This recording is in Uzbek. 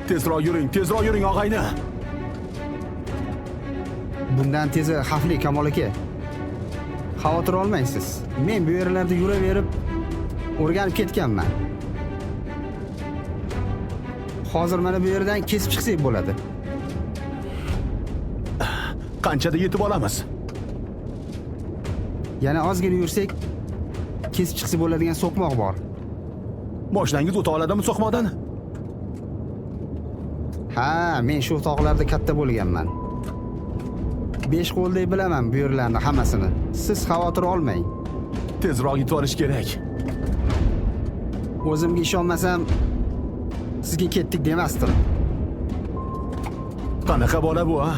Tezroq yuring og'ayni. Bundan tezi xavfli Kamol aka. Xavotir olmaysiz. Men bu yerlarda yuraverib o'rganib ketganman. Hozir mana bu yerdan kesib chiqsak bo'ladi. Qanchada yetib olamiz? Yana ozgina yursak kesib chiqsa bo'ladigan so'qmoq bor. Moshinangiz o'ta oladimi so'qmoqdan? Ha, men shu tog'larda katta bo'lganman. 5 qo'ldek bilaman bu yerlarni hammasini. Siz xavotir olmang. Tezroq yetib olish kerak. O'zimga ishonmasam sizga ketdik demasdim. Qanaqa bola bu, ha?